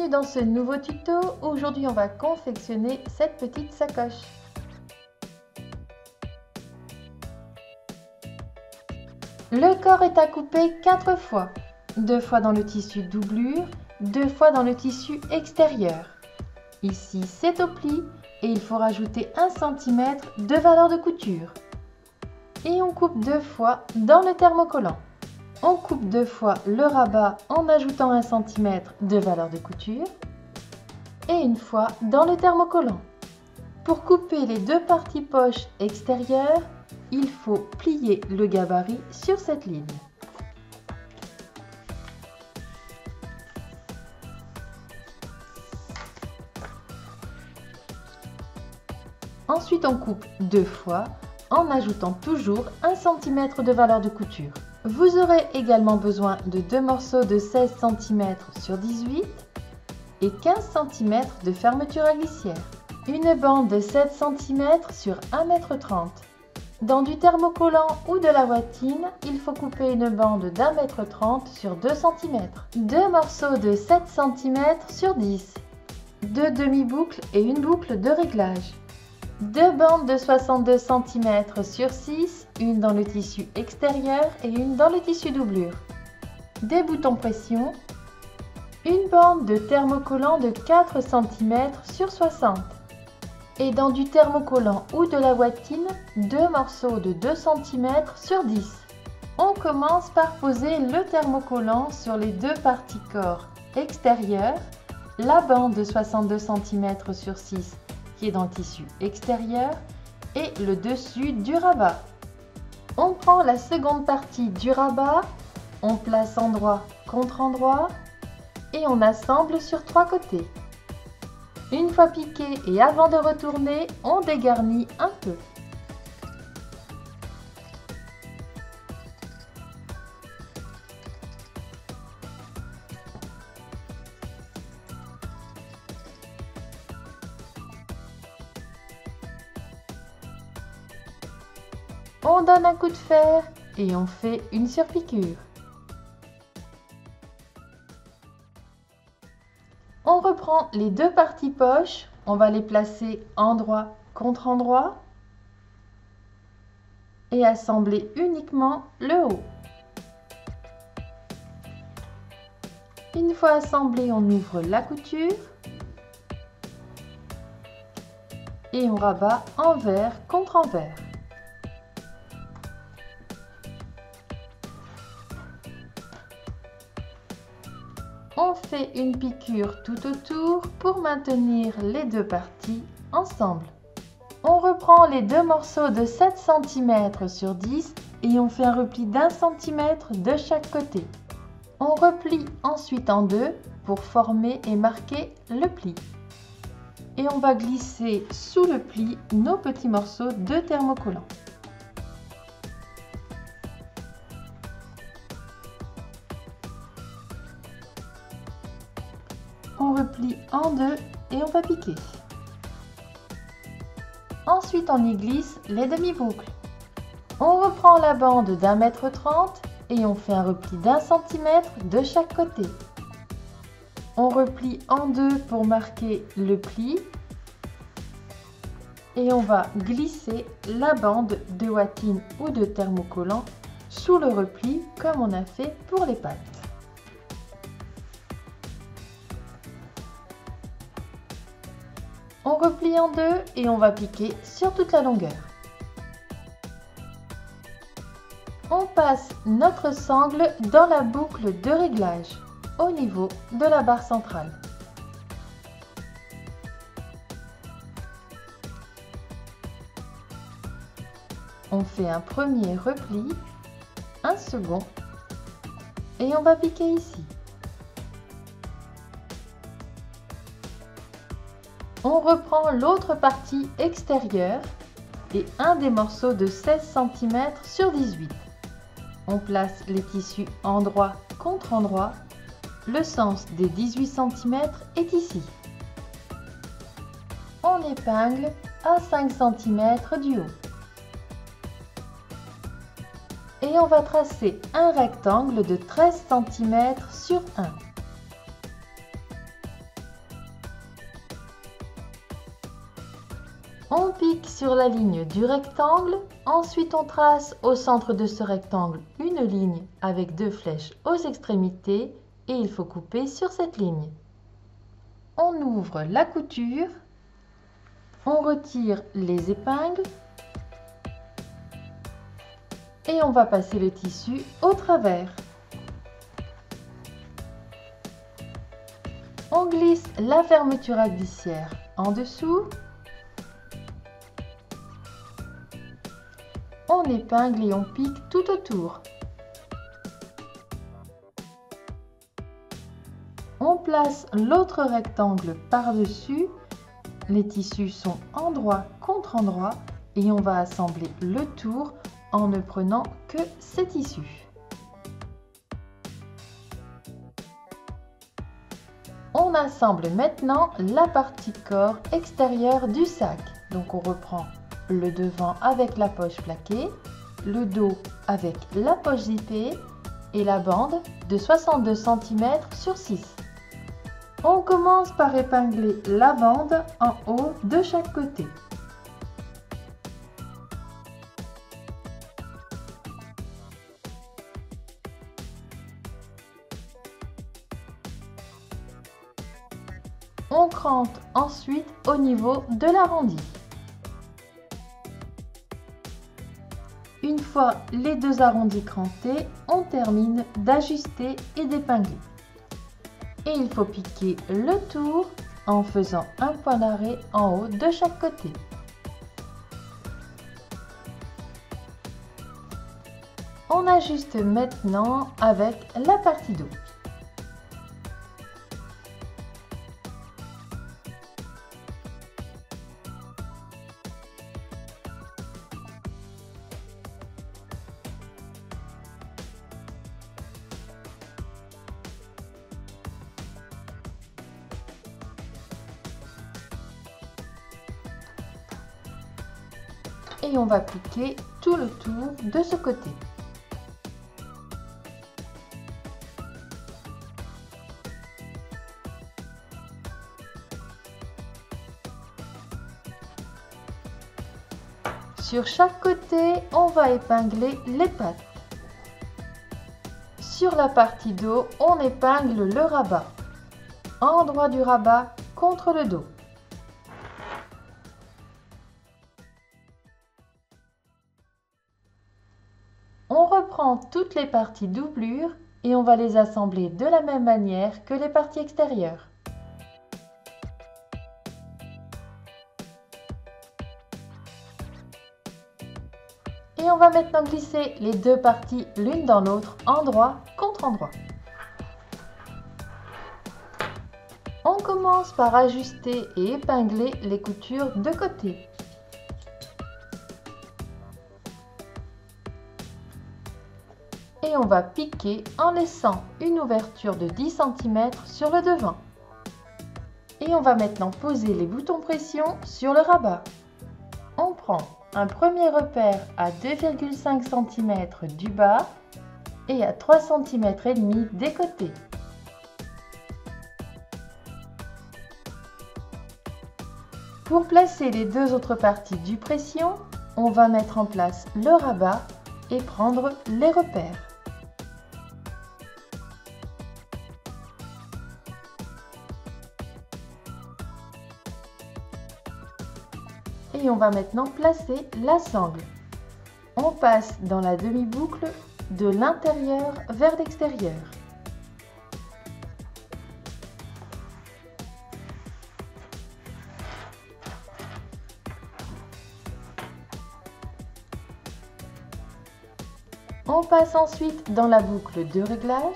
Bienvenue dans ce nouveau tuto. Aujourd'hui on va confectionner cette petite sacoche. Le corps est à couper 4 fois. 2 fois dans le tissu doublure, 2 fois dans le tissu extérieur. Ici c'est au pli et il faut rajouter 1 cm de valeur de couture. Et on coupe 2 fois dans le thermocollant. On coupe 2 fois le rabat en ajoutant 1 cm de valeur de couture et une fois dans le thermocollant. Pour couper les deux parties poches extérieures, il faut plier le gabarit sur cette ligne. Ensuite, on coupe 2 fois en ajoutant toujours 1 cm de valeur de couture. Vous aurez également besoin de 2 morceaux de 16 cm sur 18 et 15 cm de fermeture à glissière. Une bande de 7 cm sur 1,30 m. Dans du thermocollant ou de la watine, il faut couper une bande d'1,30 m sur 2 cm. 2 morceaux de 7 cm sur 10. 2 demi-boucles et une boucle de réglage. 2 bandes de 62 cm sur 6, une dans le tissu extérieur et une dans le tissu doublure. Des boutons pression. Une bande de thermocollant de 4 cm sur 60. Et dans du thermocollant ou de la watine, 2 morceaux de 2 cm sur 10. On commence par poser le thermocollant sur les deux parties corps extérieures, la bande de 62 cm sur 6 qui est dans le tissu extérieur et le dessus du rabat. On prend la seconde partie du rabat, on place endroit contre endroit et on assemble sur 3 côtés. Une fois piqué et avant de retourner, on dégarnit un peu. On donne un coup de fer et on fait une surpiqûre. On reprend les deux parties poches, on va les placer endroit contre endroit et assembler uniquement le haut. Une fois assemblé, on ouvre la couture et on rabat envers contre envers. On fait une piqûre tout autour pour maintenir les deux parties ensemble. On reprend les deux morceaux de 7 cm sur 10 et on fait un repli d'1 cm de chaque côté. On replie ensuite en deux pour former et marquer le pli. Et on va glisser sous le pli nos petits morceaux de thermocollant. On replie en deux et on va piquer. Ensuite, on y glisse les demi-boucles. On reprend la bande d'1,30 m et on fait un repli d'1 cm de chaque côté. On replie en deux pour marquer le pli et on va glisser la bande de watine ou de thermocollant sous le repli comme on a fait pour les pattes. On replie en deux et on va piquer sur toute la longueur. On passe notre sangle dans la boucle de réglage au niveau de la barre centrale. On fait un premier repli, un second et on va piquer ici. On reprend l'autre partie extérieure et un des morceaux de 16 cm sur 18. On place les tissus endroit contre endroit. Le sens des 18 cm est ici. On épingle à 5 cm du haut. Et on va tracer un rectangle de 13 cm sur 1. sur la ligne du rectangle. Ensuite, on trace au centre de ce rectangle une ligne avec 2 flèches aux extrémités et il faut couper sur cette ligne. On ouvre la couture, on retire les épingles et on va passer le tissu au travers. On glisse la fermeture à glissière en dessous. On épingle et on pique tout autour. On place l'autre rectangle par-dessus. Les tissus sont endroit contre endroit et on va assembler le tour en ne prenant que ces tissus. On assemble maintenant la partie corps extérieure du sac. Donc on reprend le devant avec la poche plaquée, le dos avec la poche zippée et la bande de 62 cm sur 6. On commence par épingler la bande en haut de chaque côté. On crante ensuite au niveau de l'arrondi. Une fois les deux arrondis crantés, on termine d'ajuster et d'épingler. Et il faut piquer le tour en faisant un point d'arrêt en haut de chaque côté. On ajuste maintenant avec la partie dos. Et on va piquer tout le tour de ce côté. Sur chaque côté, on va épingler les pattes. Sur la partie dos, on épingle le rabat. Endroit du rabat contre le dos. On reprend toutes les parties doublure et on va les assembler de la même manière que les parties extérieures. Et on va maintenant glisser les deux parties l'une dans l'autre, endroit contre endroit. On commence par ajuster et épingler les coutures de côté. Et on va piquer en laissant une ouverture de 10 cm sur le devant. Et on va maintenant poser les boutons pression sur le rabat. On prend un premier repère à 2,5 cm du bas et à 3,5 cm des côtés. Pour placer les deux autres parties du pression, on va mettre en place le rabat et prendre les repères. Et on va maintenant placer la sangle. On passe dans la demi-boucle de l'intérieur vers l'extérieur. On passe ensuite dans la boucle de réglage.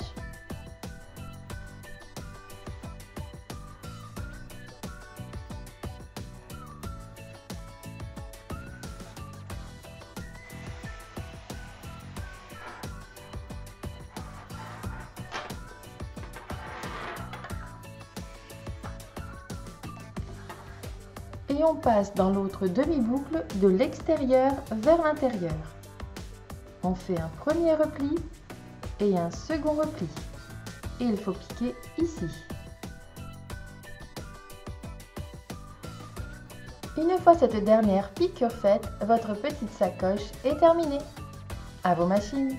Et on passe dans l'autre demi-boucle de l'extérieur vers l'intérieur. On fait un premier repli et un second repli. Et il faut piquer ici. Une fois cette dernière piqûre faite, votre petite sacoche est terminée. À vos machines!